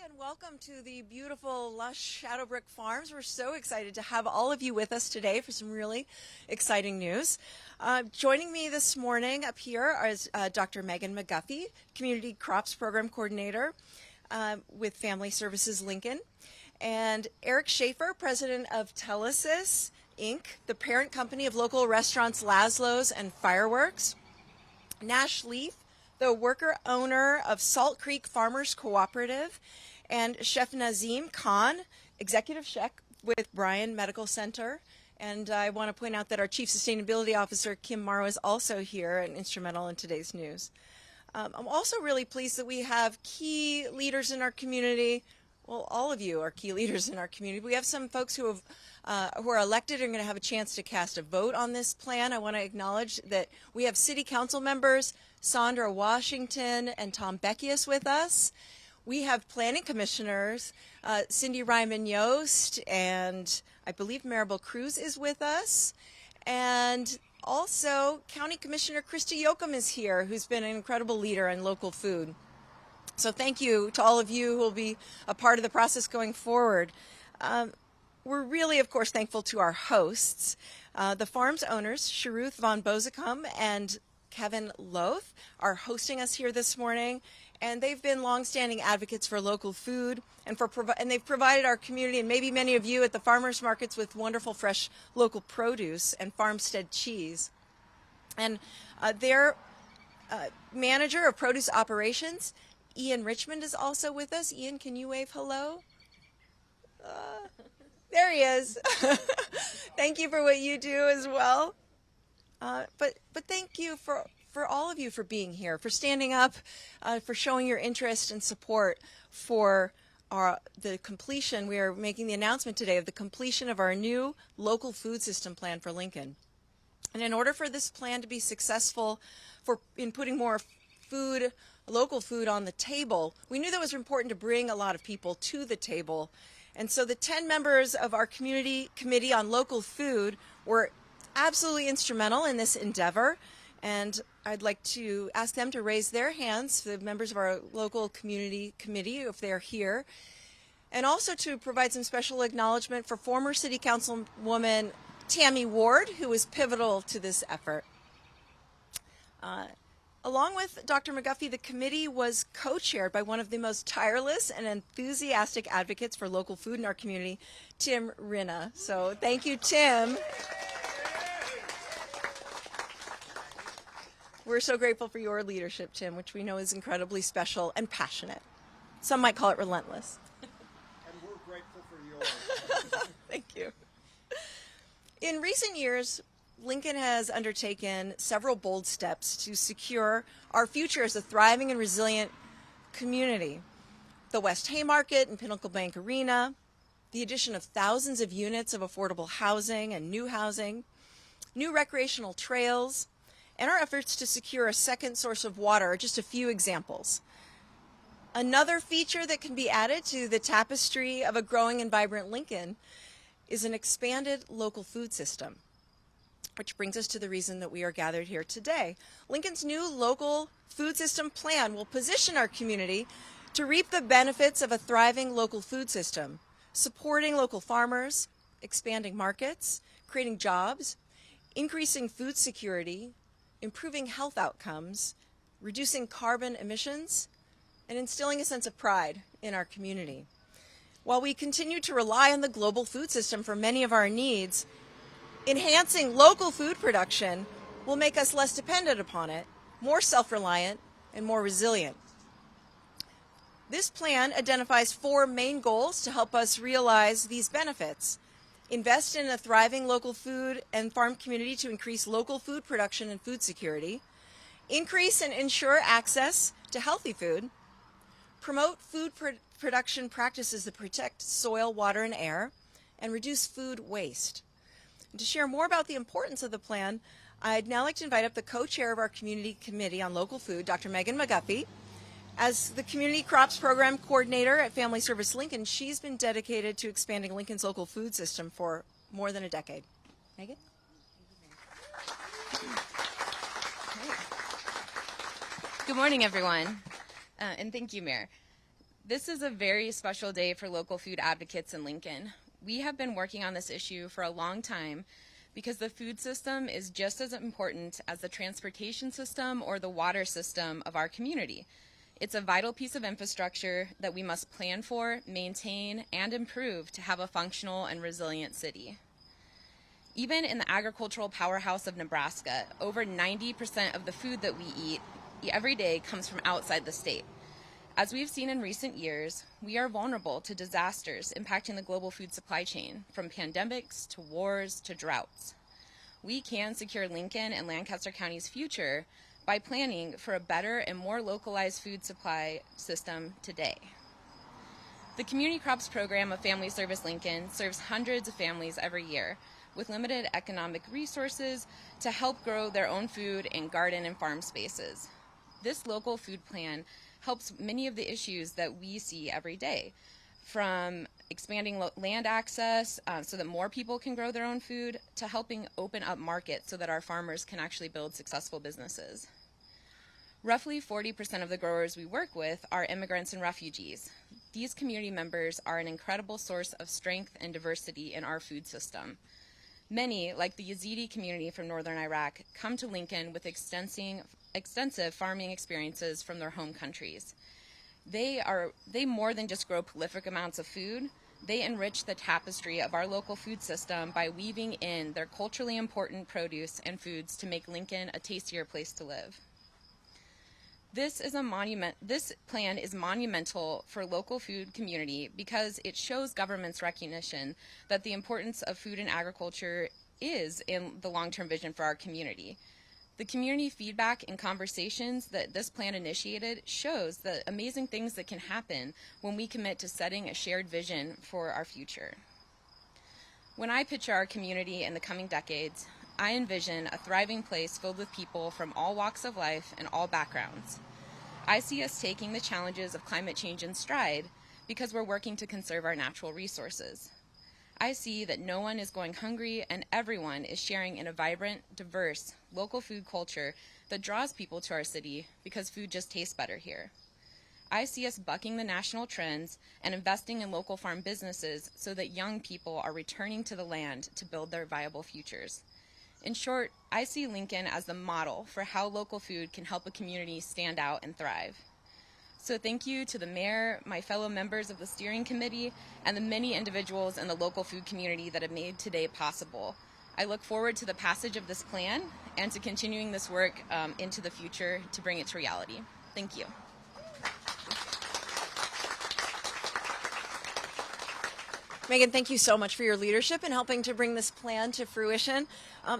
and welcome to the beautiful, lush Shadowbrook Farms. We're so excited to have all of you with us today for some really exciting news. Joining me this morning up here is Dr. Megan McGuffey, Community Crops Program Coordinator with Family Services Lincoln, and Eric Shaffer, President of Telesis, Inc., the parent company of local restaurants Laszlo's and Fireworks. Nash Leaf, the worker-owner of Salt Creek Farmers Cooperative, and Chef Nazim Khan, Executive Chef with Bryan Medical Center. And I want to point out that our Chief Sustainability Officer, Kim Morrow, is also here and instrumental in today's news. I'm also really pleased that we have key leaders in our community. Well, all of you are key leaders in our community. We have some folks who are elected and are going to have a chance to cast a vote on this plan. I want to acknowledge that we have City Council members Sandra Washington and Tom Beckius with us. We have planning commissioners Cindy Ryman Yost, and I believe Maribel Cruz is with us. And also County Commissioner Krista Yoakum is here, who's been an incredible leader in local food. So thank you to all of you who will be a part of the process going forward. We're really, of course, thankful to our hosts, the farm's owners, Sharuth von Bozacum and Kevin Loth, are hosting us here this morning, and they've been longstanding advocates for local food, and they've provided our community and maybe many of you at the farmers markets with wonderful fresh local produce and farmstead cheese. And their manager of produce operations, Ian Richmond, is also with us. Ian, can you wave hello? There he is. Thank you for what you do as well. But thank you for all of you for being here, for standing up, for showing your interest and support for the completion. We are making the announcement today of the completion of our new local food system plan for Lincoln. And in order for this plan to be successful in putting more food, local food on the table, we knew that it was important to bring a lot of people to the table. And so the 10 members of our community committee on local food were absolutely instrumental in this endeavor, and I'd like to ask them to raise their hands, the members of our local community committee, if they're here, and also to provide some special acknowledgement for former City Councilwoman Tammy Ward, who was pivotal to this effort. Along with Dr. McGuffey, the committee was co-chaired by one of the most tireless and enthusiastic advocates for local food in our community, Tim Rinna. So thank you, Tim. We're so grateful for your leadership, Tim, which we know is incredibly special and passionate. Some might call it relentless. And we're grateful for yours. Thank you. In recent years, Lincoln has undertaken several bold steps to secure our future as a thriving and resilient community. The West Haymarket and Pinnacle Bank Arena, the addition of thousands of units of affordable housing and new housing, new recreational trails, and our efforts to secure a second source of water are just a few examples. Another feature that can be added to the tapestry of a growing and vibrant Lincoln is an expanded local food system, which brings us to the reason that we are gathered here today. Lincoln's new local food system plan will position our community to reap the benefits of a thriving local food system, supporting local farmers, expanding markets, creating jobs, increasing food security, improving health outcomes, reducing carbon emissions, and instilling a sense of pride in our community. While we continue to rely on the global food system for many of our needs, enhancing local food production will make us less dependent upon it, more self-reliant, and more resilient. This plan identifies 4 main goals to help us realize these benefits. Invest in a thriving local food and farm community to increase local food production and food security. Increase and ensure access to healthy food. Promote food production practices that protect soil, water, and air, and reduce food waste. And to share more about the importance of the plan, I'd now like to invite up the co-chair of our community committee on local food, Dr. Megan McGuffey. As the Community Crops Program Coordinator at Family Service Lincoln, she's been dedicated to expanding Lincoln's local food system for more than a decade. Megan? Good morning, everyone, and thank you, Mayor. This is a very special day for local food advocates in Lincoln. We have been working on this issue for a long time because the food system is just as important as the transportation system or the water system of our community. It's a vital piece of infrastructure that we must plan for, maintain, and improve to have a functional and resilient city. Even in the agricultural powerhouse of Nebraska, over 90% of the food that we eat every day comes from outside the state. As we've seen in recent years, we are vulnerable to disasters impacting the global food supply chain, from pandemics to wars to droughts. We can secure Lincoln and Lancaster County's future by planning for a better and more localized food supply system today. The Community Crops Program of Family Service Lincoln serves hundreds of families every year with limited economic resources to help grow their own food in garden and farm spaces. This local food plan helps many of the issues that we see every day, from expanding land access so that more people can grow their own food, to helping open up markets so that our farmers can actually build successful businesses. Roughly 40% of the growers we work with are immigrants and refugees. These community members are an incredible source of strength and diversity in our food system. Many, like the Yazidi community from northern Iraq, come to Lincoln with extensive farming experiences from their home countries. They more than just grow prolific amounts of food. They enrich the tapestry of our local food system by weaving in their culturally important produce and foods to make Lincoln a tastier place to live. This plan is monumental for local food community because it shows government's recognition that the importance of food and agriculture is in the long-term vision for our community. The community feedback and conversations that this plan initiated shows the amazing things that can happen when we commit to setting a shared vision for our future. When I picture our community in the coming decades, I envision a thriving place filled with people from all walks of life and all backgrounds. I see us taking the challenges of climate change in stride because we're working to conserve our natural resources. I see that no one is going hungry and everyone is sharing in a vibrant, diverse, local food culture that draws people to our city because food just tastes better here. I see us bucking the national trends and investing in local farm businesses so that young people are returning to the land to build their viable futures. In short, I see Lincoln as the model for how local food can help a community stand out and thrive. So thank you to the mayor, my fellow members of the steering committee, and the many individuals in the local food community that have made today possible. I look forward to the passage of this plan and to continuing this work into the future to bring it to reality. Thank you. Megan, thank you so much for your leadership in helping to bring this plan to fruition.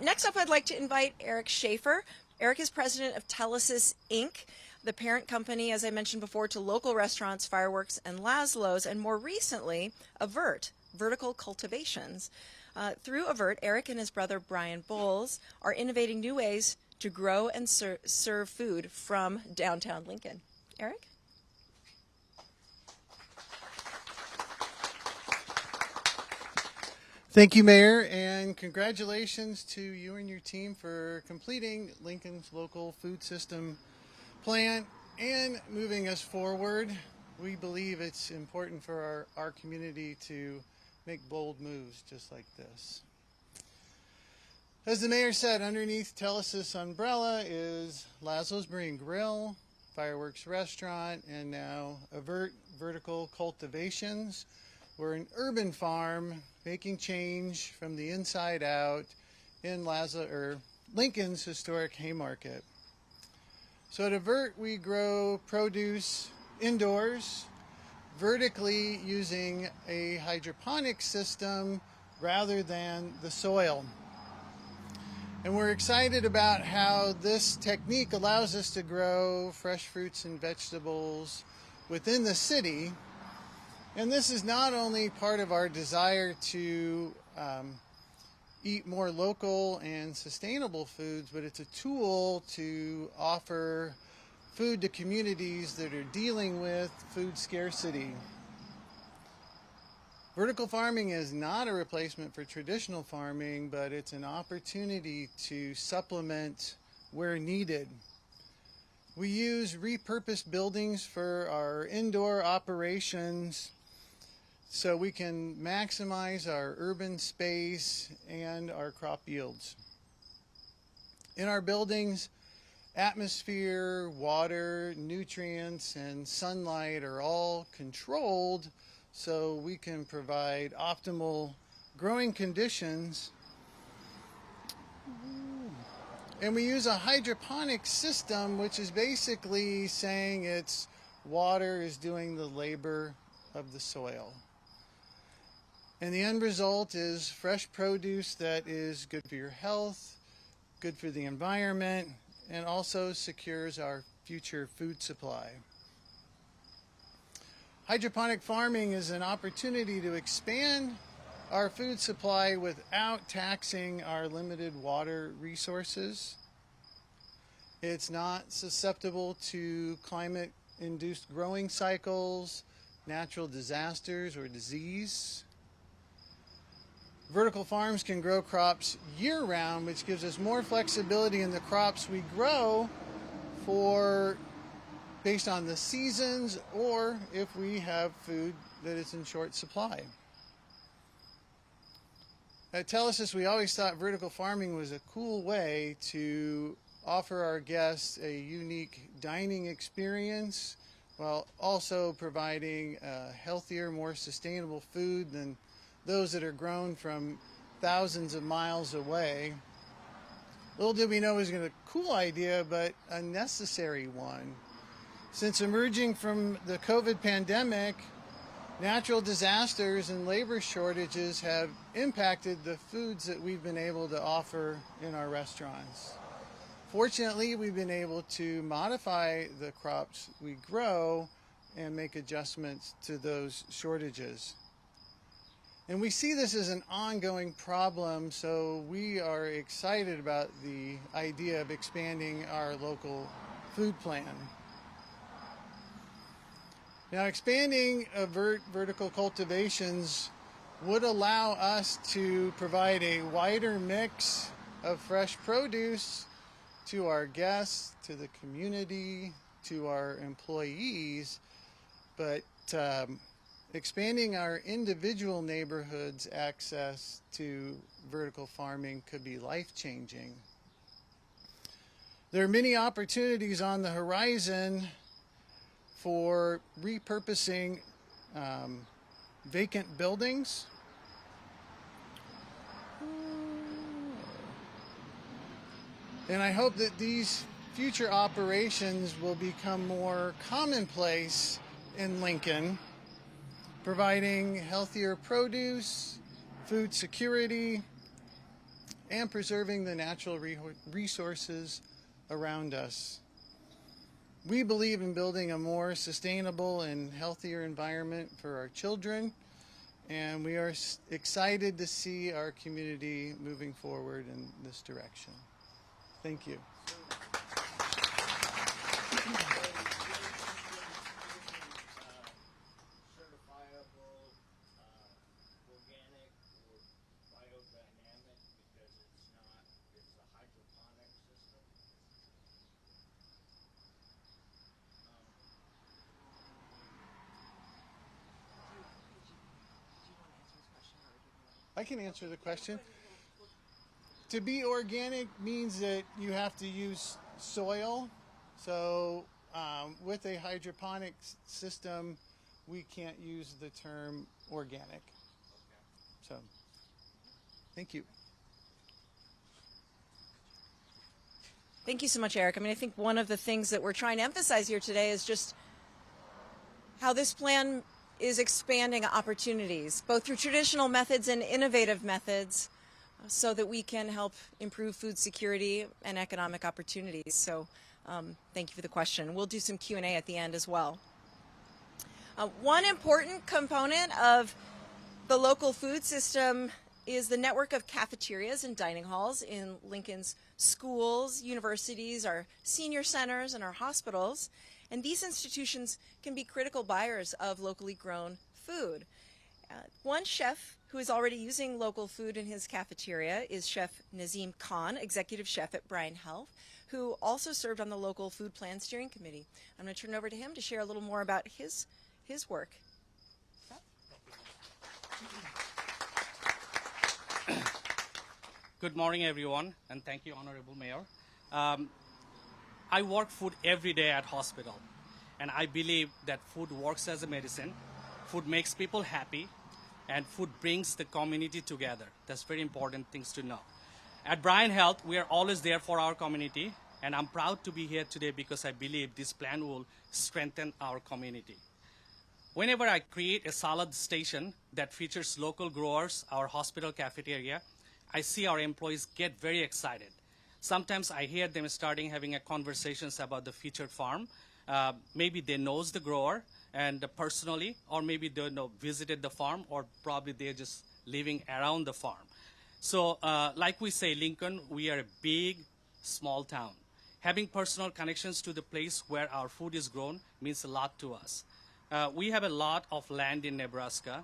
Next up, I'd like to invite Eric Shaffer. Eric is president of Telesis, Inc., the parent company, as I mentioned before, to local restaurants, Fireworks, and Laszlo's, and more recently, Avert, Vertical Cultivations. Through Avert, Eric and his brother Brian Bowles are innovating new ways to grow and serve food from downtown Lincoln. Eric? Thank you, Mayor, and congratulations to you and your team for completing Lincoln's local food system plan and moving us forward. We believe it's important for our community to make bold moves just like this. As the mayor said, underneath Telesis umbrella is Laszlo's Marine Grill, Fireworks Restaurant, and now Avert Vertical Cultivations. We're an urban farm making change from the inside out in Lincoln's historic Haymarket. So at Avert, we grow produce indoors, vertically using a hydroponic system rather than the soil. And we're excited about how this technique allows us to grow fresh fruits and vegetables within the city. And this is not only part of our desire to eat more local and sustainable foods, but it's a tool to offer food to communities that are dealing with food scarcity. Vertical farming is not a replacement for traditional farming, but it's an opportunity to supplement where needed. We use repurposed buildings for our indoor operations so we can maximize our urban space and our crop yields. In our buildings, atmosphere, water, nutrients, and sunlight are all controlled so we can provide optimal growing conditions. And we use a hydroponic system, which is basically saying it's water is doing the labor of the soil. And the end result is fresh produce that is good for your health, good for the environment, and also secures our future food supply. Hydroponic farming is an opportunity to expand our food supply without taxing our limited water resources. It's not susceptible to climate-induced growing cycles, natural disasters, or disease. Vertical farms can grow crops year-round, which gives us more flexibility in the crops we grow based on the seasons, or if we have food that is in short supply. At Telesis, we always thought vertical farming was a cool way to offer our guests a unique dining experience while also providing healthier, more sustainable food than those that are grown from thousands of miles away. Little did we know it was a cool idea, but a necessary one. Since emerging from the COVID pandemic, natural disasters and labor shortages have impacted the foods that we've been able to offer in our restaurants. Fortunately, we've been able to modify the crops we grow and make adjustments to those shortages. And we see this as an ongoing problem, so we are excited about the idea of expanding our local food plan. Now, expanding vertical cultivations would allow us to provide a wider mix of fresh produce to our guests, to the community, to our employees, but expanding our individual neighborhoods' access to vertical farming could be life-changing. There are many opportunities on the horizon for repurposing vacant buildings. And I hope that these future operations will become more commonplace in Lincoln, providing healthier produce, food security, and preserving the natural resources around us. We believe in building a more sustainable and healthier environment for our children, and we are excited to see our community moving forward in this direction. Thank you. Certifiable, organic, or biodynamic because it's a hydroponic system. I can answer the question. To be organic means that you have to use soil. So with a hydroponic system, we can't use the term organic. Okay. So, thank you. Thank you so much, Eric. I mean, I think one of the things that we're trying to emphasize here today is just how this plan is expanding opportunities, both through traditional methods and innovative methods, so that we can help improve food security and economic opportunities. So thank you for the question. We'll do some Q&A at the end as well. One important component of the local food system is the network of cafeterias and dining halls in Lincoln's schools, universities, our senior centers, and our hospitals. And these institutions can be critical buyers of locally grown food. One chef who is already using local food in his cafeteria is Chef Nazim Khan, executive chef at Bryan Health, who also served on the local food plan steering committee. I'm going to turn it over to him to share a little more about his work. Good morning, everyone, and thank you, Honorable Mayor. I work food every day at hospital, and I believe that food works as a medicine. Food makes people happy, and food brings the community together. That's very important things to know. At Bryan Health, we are always there for our community, and I'm proud to be here today because I believe this plan will strengthen our community. Whenever I create a salad station that features local growers, our hospital cafeteria, I see our employees get very excited. Sometimes I hear them starting having a conversations about the featured farm. Maybe they knows the grower and personally, or maybe they visited the farm, or probably they're just living around the farm. So like we say, Lincoln, we are a big, small town. Having personal connections to the place where our food is grown means a lot to us. We have a lot of land in Nebraska.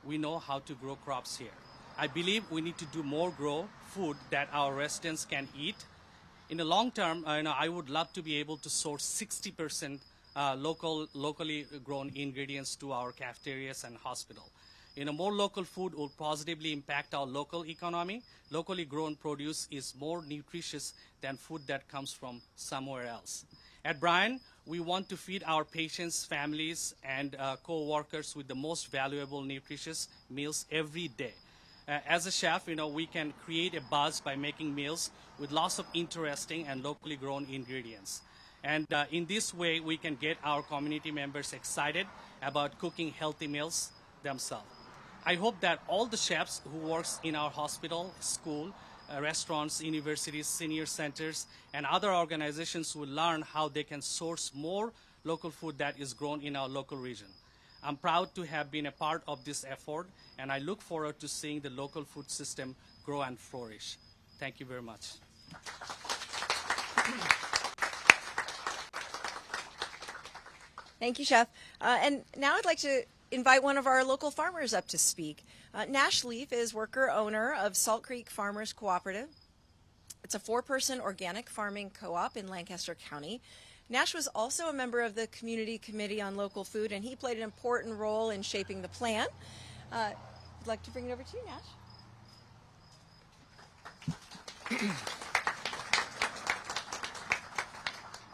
We know how to grow crops here. I believe we need to do more grow food that our residents can eat. In the long term, I would love to be able to source 60% locally grown ingredients to our cafeterias and hospital. More local food will positively impact our local economy. Locally grown produce is more nutritious than food that comes from somewhere else. At Bryan, we want to feed our patients, families, and co-workers with the most valuable, nutritious meals every day. As a chef, we can create a buzz by making meals with lots of interesting and locally grown ingredients. And in this way, we can get our community members excited about cooking healthy meals themselves. I hope that all the chefs who works in our hospital, school, restaurants, universities, senior centers, and other organizations will learn how they can source more local food that is grown in our local region. I'm proud to have been a part of this effort, and I look forward to seeing the local food system grow and flourish. Thank you very much. Thank you, Chef. And now I'd like to invite one of our local farmers up to speak. Nash Leaf is worker-owner of Salt Creek Farmers Cooperative. It's a 4-person organic farming co-op in Lancaster County. Nash was also a member of the Community Committee on Local Food, and he played an important role in shaping the plan. I'd like to bring it over to you, Nash.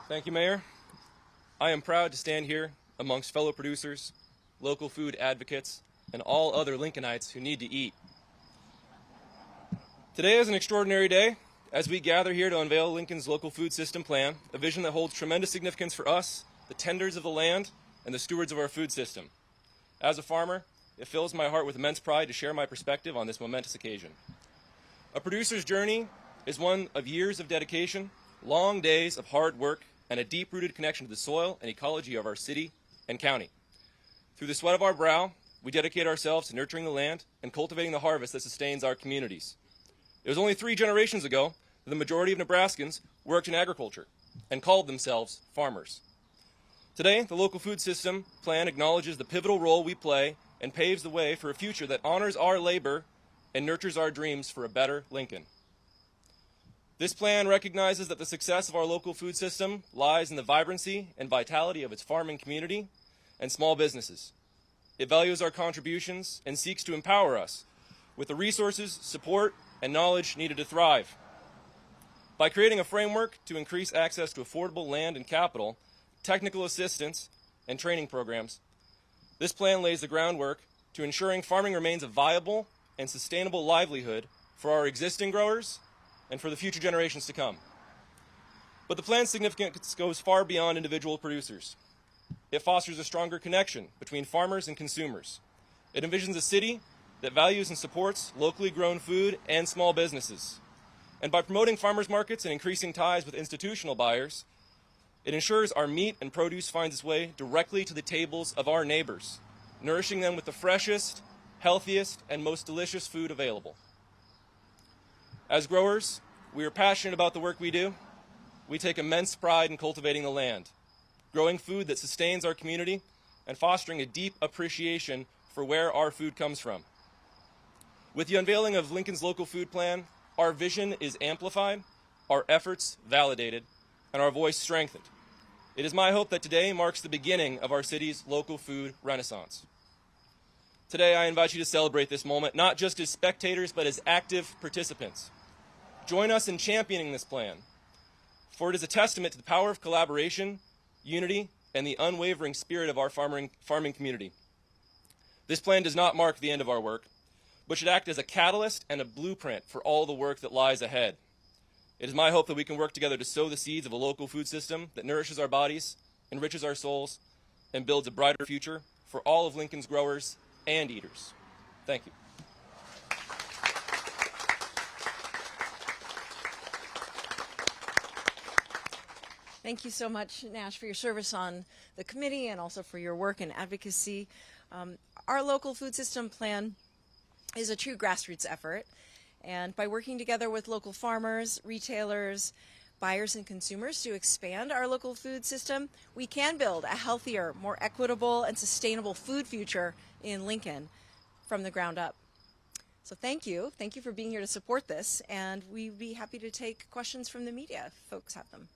Thank you, Mayor. I am proud to stand here amongst fellow producers, local food advocates, and all other Lincolnites who need to eat. Today is an extraordinary day as we gather here to unveil Lincoln's local food system plan, a vision that holds tremendous significance for us, the tenders of the land, and the stewards of our food system. As a farmer, it fills my heart with immense pride to share my perspective on this momentous occasion. A producer's journey is one of years of dedication, long days of hard work, and a deep-rooted connection to the soil and ecology of our city and county. Through the sweat of our brow, we dedicate ourselves to nurturing the land and cultivating the harvest that sustains our communities. It was only 3 generations ago that the majority of Nebraskans worked in agriculture and called themselves farmers. Today, the local food system plan acknowledges the pivotal role we play and paves the way for a future that honors our labor and nurtures our dreams for a better Lincoln. This plan recognizes that the success of our local food system lies in the vibrancy and vitality of its farming community and small businesses. It values our contributions and seeks to empower us with the resources, support, and knowledge needed to thrive. By creating a framework to increase access to affordable land and capital, technical assistance, and training programs, this plan lays the groundwork to ensuring farming remains a viable and sustainable livelihood for our existing growers and for the future generations to come. But the plan's significance goes far beyond individual producers. It fosters a stronger connection between farmers and consumers. It envisions a city that values and supports locally grown food and small businesses. And by promoting farmers markets and increasing ties with institutional buyers, it ensures our meat and produce finds its way directly to the tables of our neighbors, nourishing them with the freshest, healthiest, and most delicious food available. As growers, we are passionate about the work we do. We take immense pride in cultivating the land, growing food that sustains our community, and fostering a deep appreciation for where our food comes from. With the unveiling of Lincoln's local food plan, our vision is amplified, our efforts validated, and our voice strengthened. It is my hope that today marks the beginning of our city's local food renaissance. Today, I invite you to celebrate this moment, not just as spectators, but as active participants. Join us in championing this plan, for it is a testament to the power of collaboration, unity, and the unwavering spirit of our farming community. This plan does not mark the end of our work, but should act as a catalyst and a blueprint for all the work that lies ahead. It is my hope that we can work together to sow the seeds of a local food system that nourishes our bodies, enriches our souls, and builds a brighter future for all of Lincoln's growers and eaters. Thank you. Thank you so much, Nash, for your service on the committee and also for your work and advocacy. Our local food system plan is a true grassroots effort, and by working together with local farmers, retailers, buyers, and consumers to expand our local food system, we can build a healthier, more equitable, and sustainable food future in Lincoln from the ground up. So thank you. Thank you for being here to support this, and we'd be happy to take questions from the media if folks have them.